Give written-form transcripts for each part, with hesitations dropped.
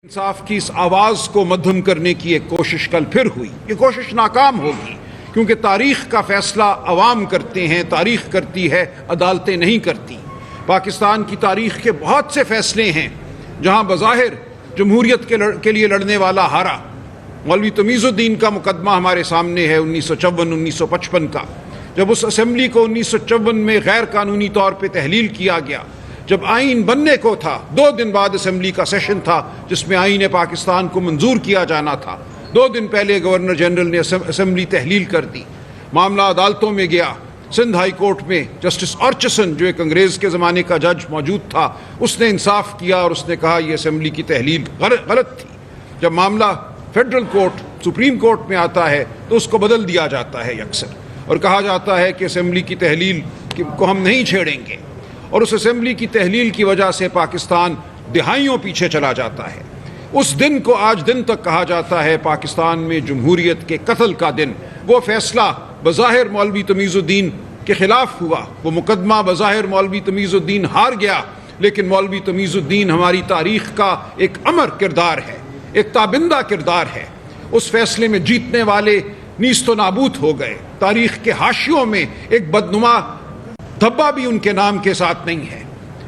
इंसाफ की इस आवाज़ को मध्यम करने की एक कोशिश कल फिर हुई। ये कोशिश नाकाम होगी क्योंकि तारीख़ का फ़ैसला अवाम करते हैं, तारीख़ करती है, अदालतें नहीं करती। पाकिस्तान की तारीख़ के बहुत से फ़ैसले हैं जहाँ बज़ाहिर जमहूरियत के लिए लड़ने वाला हारा। मौलवी तमीज़ुद्दीन का मुकदमा हमारे सामने है 1954-1955 का, जब उस असम्बली को 1954 में गैर कानूनी तौर पर तहलील किया गया। जब आइन बनने को था 2 दिन बाद असम्बली का सेशन था जिसमें आइन पाकिस्तान को मंजूर किया जाना था। 2 दिन पहले गवर्नर जनरल ने असम्बली तहलील कर दी। मामला अदालतों में गया। सिंध हाई कोर्ट में जस्टिस ऑर्चसन, जो एक अंग्रेज़ के ज़माने का जज मौजूद था, उसने इंसाफ किया और उसने कहा यह असम्बली की तहलील गलत थी। जब मामला फेडरल कोर्ट, सुप्रीम कोर्ट में आता है तो उसको बदल दिया जाता है अक्सर और कहा जाता है कि असम्बली की तहलील को हम नहीं छेड़ेंगे, और उस असेंबली की तहलील की वजह से पाकिस्तान दिहाइयों पीछे चला जाता है। उस दिन को आज दिन तक कहा जाता है पाकिस्तान में जमहूरियत के कत्ल का दिन। वो फैसला बज़ाहिर मौलवी तमीज़ुद्दीन के ख़िलाफ़ हुआ, वो मुकदमा बज़ाहिर मौलवी तमीज़ुद्दीन हार गया, लेकिन मौलवी तमीज़ुद्दीन हमारी तारीख़ का एक अमर किरदार है, एक ताबिंदा किरदार है। उस फैसले में जीतने वाले नीस्तो नाबूद हो गए। तारीख़ के हाशियों में एक बदनुमा धब्बा भी उनके नाम के साथ नहीं है।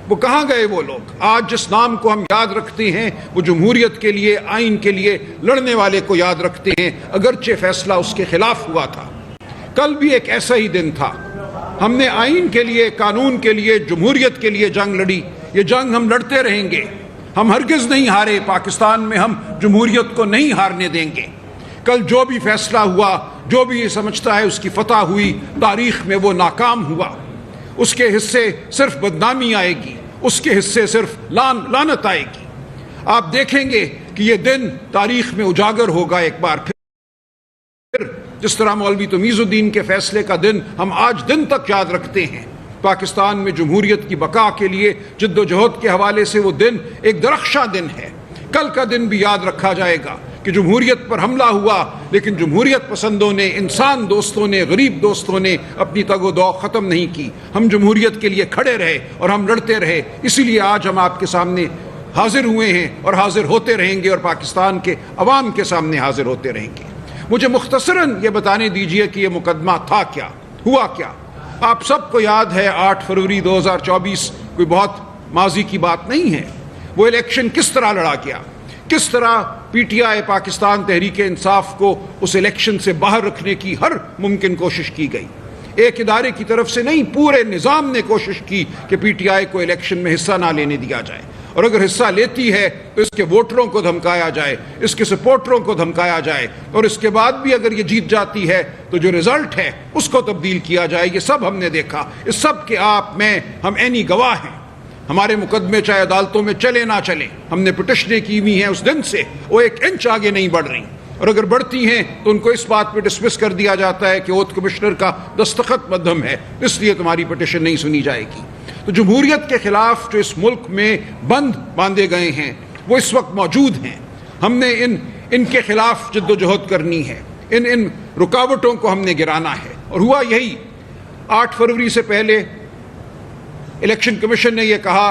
वो कहाँ गए वो लोग? आज जिस नाम को हम याद रखते हैं वो जमहूरियत के लिए, आइन के लिए लड़ने वाले को याद रखते हैं, अगरचे फैसला उसके खिलाफ हुआ था। कल भी एक ऐसा ही दिन था। हमने आइन के लिए, कानून के लिए, जमहूरियत के लिए जंग लड़ी। ये जंग हम लड़ते रहेंगे। हम हरगिज़ नहीं हारे। पाकिस्तान में हम जमहूरियत को नहीं हारने देंगे। कल जो भी फैसला हुआ, जो भी ये समझता है उसकी फतह हुई, तारीख़ में वो नाकाम हुआ। उसके हिस्से सिर्फ बदनामी आएगी, उसके हिस्से सिर्फ लानत आएगी। आप देखेंगे कि ये दिन तारीख़ में उजागर होगा एक बार फिर। जिस तरह मौलवी तमीज़ुद्दीन के फैसले का दिन हम आज दिन तक याद रखते हैं। पाकिस्तान में जमहूरियत की बका के लिए जिद्दोजहद के हवाले से वो दिन एक दरख्शां दिन है। कल का दिन भी याद रखा जाएगा कि जमहूरियत पर हमला हुआ, लेकिन जमहूरियत पसंदों ने, इंसान दोस्तों ने, गरीब दोस्तों ने अपनी तगो-दो ख़त्म नहीं की। हम जमहूरियत के लिए खड़े रहे और हम लड़ते रहे। इसीलिए आज हम आपके सामने हाजिर हुए हैं और हाजिर होते रहेंगे और पाकिस्तान के अवाम के सामने हाजिर होते रहेंगे। मुझे मुख्तसरन ये बताने दीजिए कि ये मुकदमा था क्या, हुआ क्या। आप सबको याद है 8 फरवरी 2024 कोई बहुत माजी की बात नहीं है। वो इलेक्शन किस तरह लड़ा गया, किस तरह पीटीआई पाकिस्तान तहरीक इंसाफ को उस इलेक्शन से बाहर रखने की हर मुमकिन कोशिश की गई। एक इदारे की तरफ से नहीं, पूरे निज़ाम ने कोशिश की कि पीटीआई को इलेक्शन में हिस्सा ना लेने दिया जाए, और अगर हिस्सा लेती है तो इसके वोटरों को धमकाया जाए, इसके सपोर्टरों को धमकाया जाए, और इसके बाद भी अगर ये जीत जाती है तो जो रिजल्ट है उसको तब्दील किया जाए। ये सब हमने देखा। इस सब के आप, मैं, हम ऐनी गवाह हैं। हमारे मुकदमे चाहे अदालतों में चले ना चले, हमने पिटिशनें की हुई हैं उस दिन से, वो 1 इंच आगे नहीं बढ़ रही, और अगर बढ़ती हैं तो उनको इस बात पे डिसमिस कर दिया जाता है कि ओथ कमिश्नर का दस्तखत मध्यम है, इसलिए तुम्हारी पिटिशन नहीं सुनी जाएगी। तो जमहूरियत के खिलाफ जो इस मुल्क में बंद बांधे गए हैं वो इस वक्त मौजूद हैं। हमने इनके खिलाफ जद्दोजहद करनी है, इन रुकावटों को हमने गिराना है। और हुआ यही। 8 फरवरी से पहले इलेक्शन कमीशन ने यह कहा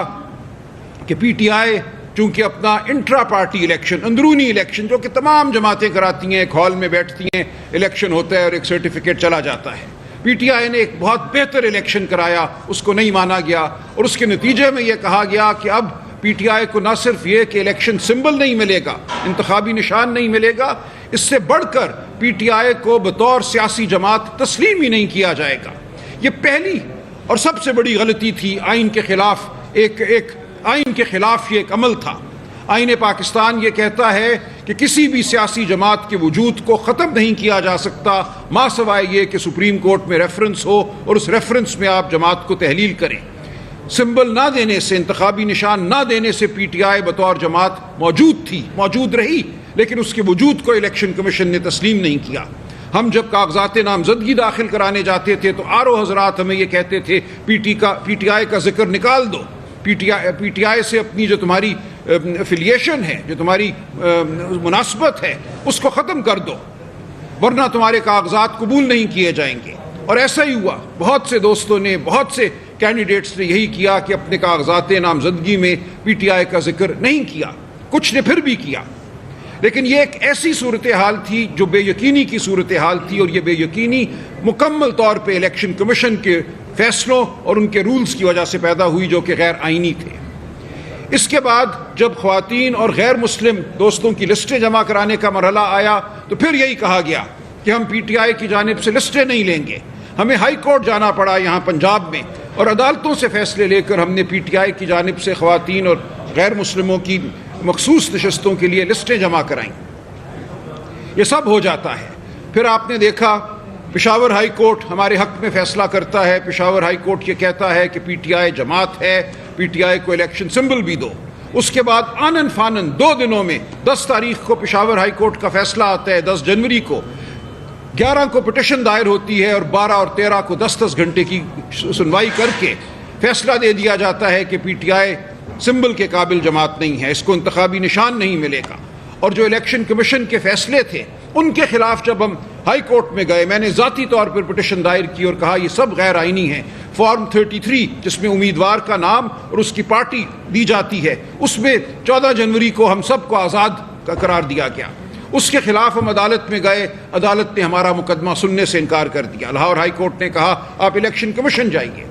कि पीटीआई चूंकि अपना इंट्रा पार्टी इलेक्शन, अंदरूनी इलेक्शन जो कि तमाम जमातें कराती हैं, एक हॉल में बैठती हैं, इलेक्शन होता है और एक सर्टिफिकेट चला जाता है। पीटीआई ने एक बहुत बेहतर इलेक्शन कराया, उसको नहीं माना गया, और उसके नतीजे में यह कहा गया कि अब पीटीआई को न सिर्फ ये कि इलेक्शन सिंबल नहीं मिलेगा, इंतखाबी निशान नहीं मिलेगा, इससे बढ़कर पीटीआई को बतौर सियासी जमात तस्लीम ही नहीं किया जाएगा। ये पहली और सबसे बड़ी गलती थी। आइन के खिलाफ आइन के खिलाफ ये एक अमल था। आइन पाकिस्तान ये कहता है कि किसी भी सियासी जमात के वजूद को ख़त्म नहीं किया जा सकता मा सवाए ये कि सुप्रीम कोर्ट में रेफरेंस हो और उस रेफरेंस में आप जमात को तहलील करें। सिंबल ना देने से, इंतखाबी निशान ना देने से पीटीआई बतौर जमात मौजूद थी, मौजूद रही, लेकिन उसके वजूद को इलेक्शन कमीशन ने तस्लीम नहीं किया। हम जब कागजात नामजदगी दाखिल कराने जाते थे तो आरओ हजरात हमें ये कहते थे पीटीआई का जिक्र निकाल दो, पीटीआई से अपनी जो तुम्हारी एफिलिएशन है, जो तुम्हारी मुनासबत है, उसको ख़त्म कर दो, वरना तुम्हारे कागजात कबूल नहीं किए जाएंगे। और ऐसा ही हुआ। बहुत से दोस्तों ने, बहुत से कैंडिडेट्स ने यही किया कि अपने कागजात नामजदगी में पीटीआई का जिक्र नहीं किया। کچھ نے پھر بھی کیا، لیکن یہ ایک ایسی صورتحال تھی جو بے یقینی کی صورتحال تھی، اور یہ بے یقینی مکمل طور پہ الیکشن کمیشن کے فیصلوں اور ان کے رولز کی وجہ سے پیدا ہوئی جو کہ غیر آئینی تھے۔ اس کے بعد جب خواتین اور غیر مسلم دوستوں کی لسٹیں جمع کرانے کا مرحلہ آیا تو پھر یہی کہا گیا کہ ہم پی ٹی آئی کی جانب سے لسٹیں نہیں لیں گے۔ ہمیں ہائی کورٹ جانا پڑا یہاں پنجاب میں، اور عدالتوں سے فیصلے لے کر ہم نے پی ٹی آئی کی جانب سے خواتین اور غیر مسلموں کی مخصوص نشستوں کے لیے لسٹیں جمع کرائیں۔ یہ سب ہو جاتا ہے۔ پھر آپ نے دیکھا پشاور ہائی کورٹ ہمارے حق میں فیصلہ کرتا ہے۔ پشاور ہائی کورٹ یہ کہتا ہے کہ پی ٹی آئی جماعت ہے، پی ٹی آئی کو الیکشن سمبل بھی دو۔ اس کے بعد آنن فانن 2 دنوں میں 10 تاریخ کو پشاور ہائی کورٹ کا فیصلہ آتا ہے، 10 جنوری کو 11 کو پٹیشن دائر ہوتی ہے، اور 12 اور 13 کو 10 گھنٹے کی سنوائی کر کے فیصلہ دے دیا جاتا ہے کہ پی ٹی آئی سمبل کے قابل جماعت نہیں ہے، اس کو انتخابی نشان نہیں ملے گا۔ اور جو الیکشن کمیشن کے فیصلے تھے ان کے خلاف جب ہم ہائی کورٹ میں گئے، میں نے ذاتی طور پر پٹیشن دائر کی اور کہا یہ سب غیر آئینی ہیں۔ فارم 33 جس میں امیدوار کا نام اور اس کی پارٹی دی جاتی ہے، اس میں 14 جنوری کو ہم سب کو آزاد قرار دیا گیا، اس کے خلاف ہم عدالت میں گئے، عدالت نے ہمارا مقدمہ سننے سے انکار کر دیا۔ لاہور ہائی کورٹ نے کہا آپ الیکشن کمیشن جائیے۔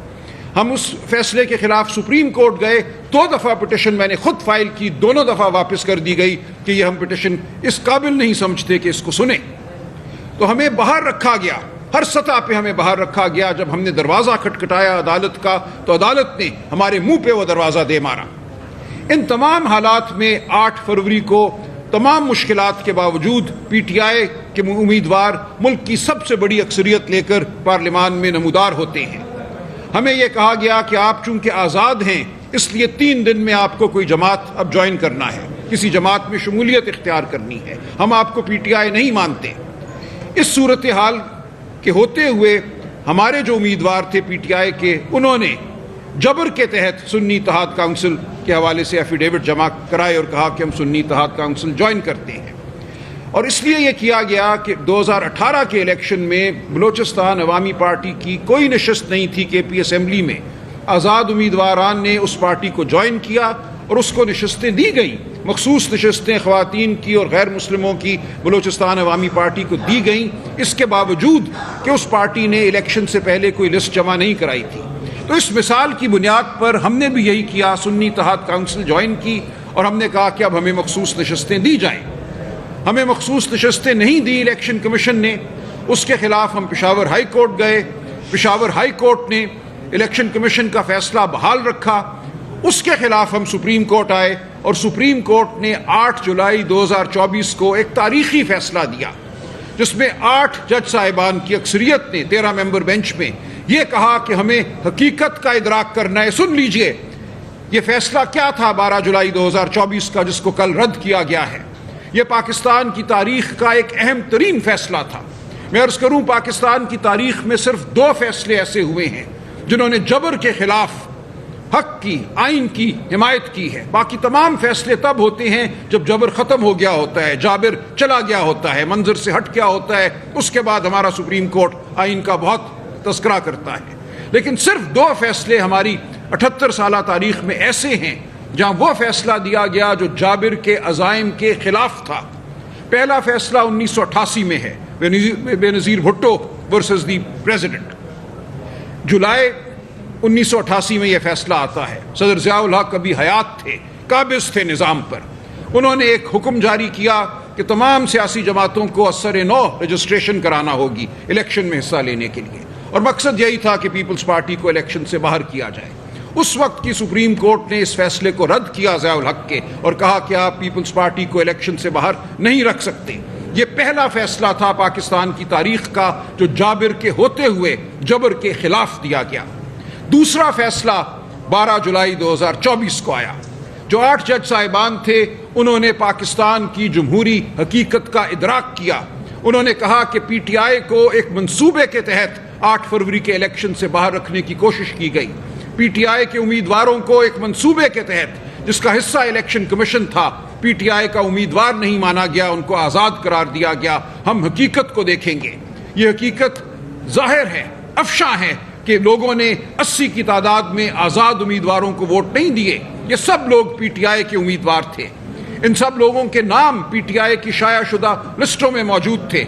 ہم اس فیصلے کے خلاف سپریم کورٹ گئے، 2 دفعہ پٹیشن میں نے خود فائل کی، دونوں دفعہ واپس کر دی گئی کہ یہ ہم پٹیشن اس قابل نہیں سمجھتے کہ اس کو سنیں۔ تو ہمیں باہر رکھا گیا، ہر سطح پہ ہمیں باہر رکھا گیا۔ جب ہم نے دروازہ کھٹکھٹایا عدالت کا تو عدالت نے ہمارے منہ پہ وہ دروازہ دے مارا۔ ان تمام حالات میں 8 فروری کو تمام مشکلات کے باوجود پی ٹی آئی کے امیدوار ملک کی سب سے بڑی اکثریت لے کر پارلیمان میں نمودار ہوتے ہیں۔ ہمیں یہ کہا گیا کہ آپ چونکہ آزاد ہیں اس لیے 3 دن میں آپ کو کوئی جماعت اب جوائن کرنا ہے، کسی جماعت میں شمولیت اختیار کرنی ہے، ہم آپ کو پی ٹی آئی نہیں مانتے۔ اس صورتحال کے ہوتے ہوئے ہمارے جو امیدوار تھے پی ٹی آئی کے، انہوں نے جبر کے تحت سنی اتحاد کونسل کے حوالے سے ایفیڈیوٹ جمع کرائے اور کہا کہ ہم سنی اتحاد کونسل جوائن کرتے ہیں۔ اور اس لیے یہ کیا گیا کہ 2018 کے الیکشن میں بلوچستان عوامی پارٹی کی کوئی نشست نہیں تھی کے پی اسمبلی میں، آزاد امیدواران نے اس پارٹی کو جوائن کیا اور اس کو نشستیں دی گئیں، مخصوص نشستیں خواتین کی اور غیر مسلموں کی بلوچستان عوامی پارٹی کو دی گئیں، اس کے باوجود کہ اس پارٹی نے الیکشن سے پہلے کوئی لسٹ جمع نہیں کرائی تھی۔ تو اس مثال کی بنیاد پر ہم نے بھی یہی کیا، سنی اتحاد کونسل جوائن کی، اور ہم نے کہا کہ اب ہمیں مخصوص نشستیں دی جائیں۔ ہمیں مخصوص نشستیں نہیں دی الیکشن کمیشن نے، اس کے خلاف ہم پشاور ہائی کورٹ گئے، پشاور ہائی کورٹ نے الیکشن کمیشن کا فیصلہ بحال رکھا، اس کے خلاف ہم سپریم کورٹ آئے، اور سپریم کورٹ نے 8 جولائی 2024 کو ایک تاریخی فیصلہ دیا جس میں 8 جج صاحبان کی اکثریت نے 13 ممبر بینچ میں یہ کہا کہ ہمیں حقیقت کا ادراک کرنا ہے۔ سن لیجئے یہ فیصلہ کیا تھا 12 جولائی 2024 کا جس کو کل رد کیا گیا ہے۔ یہ پاکستان کی تاریخ کا ایک اہم ترین فیصلہ تھا۔ میں عرض کروں پاکستان کی تاریخ میں صرف 2 فیصلے ایسے ہوئے ہیں جنہوں نے جبر کے خلاف حق کی، آئین کی حمایت کی ہے۔ باقی تمام فیصلے تب ہوتے ہیں جب جبر ختم ہو گیا ہوتا ہے، جابر چلا گیا ہوتا ہے، منظر سے ہٹ گیا ہوتا ہے، اس کے بعد ہمارا سپریم کورٹ آئین کا بہت تذکرہ کرتا ہے۔ لیکن صرف 2 فیصلے ہماری 78 سالہ تاریخ میں ایسے ہیں جہاں وہ فیصلہ دیا گیا جو جابر کے عزائم کے خلاف تھا۔ پہلا فیصلہ 1988 میں ہے، بے نظیر بھٹو ورسز دی پریزیڈنٹ۔ جولائی 1988 میں یہ فیصلہ آتا ہے۔ صدر ضیاء الحق ابھی حیات تھے، قابض تھے نظام پر۔ انہوں نے ایک حکم جاری کیا کہ تمام سیاسی جماعتوں کو اثر نو رجسٹریشن کرانا ہوگی الیکشن میں حصہ لینے کے لیے، اور مقصد یہی تھا کہ پیپلز پارٹی کو الیکشن سے باہر کیا جائے۔ اس وقت کی سپریم کورٹ نے اس فیصلے کو رد کیا ضیاء الحق کے، اور کہا کہ آپ پیپلز پارٹی کو الیکشن سے باہر نہیں رکھ سکتے۔ یہ پہلا فیصلہ تھا پاکستان کی تاریخ کا جو جابر کے ہوتے ہوئے جبر کے خلاف دیا گیا۔ دوسرا فیصلہ 12 جولائی 2024 کو آیا۔ جو 8 جج صاحبان تھے انہوں نے پاکستان کی جمہوری حقیقت کا ادراک کیا۔ انہوں نے کہا کہ پی ٹی آئی کو ایک منصوبے کے تحت 8 فروری کے الیکشن سے باہر رکھنے کی کوشش کی گئی۔ پی ٹی آئی کے امیدواروں کو ایک منصوبے کے تحت جس کا حصہ الیکشن کمیشن تھا، پی ٹی آئی کا امیدوار نہیں مانا گیا، ان کو آزاد قرار دیا گیا۔ ہم حقیقت کو دیکھیں گے۔ یہ حقیقت ظاہر ہے، افشاں ہے کہ لوگوں نے 80 کی تعداد میں آزاد امیدواروں کو ووٹ نہیں دیے۔ یہ سب لوگ پی ٹی آئی کے امیدوار تھے۔ ان سب لوگوں کے نام پی ٹی آئی کی شائع شدہ لسٹوں میں موجود تھے.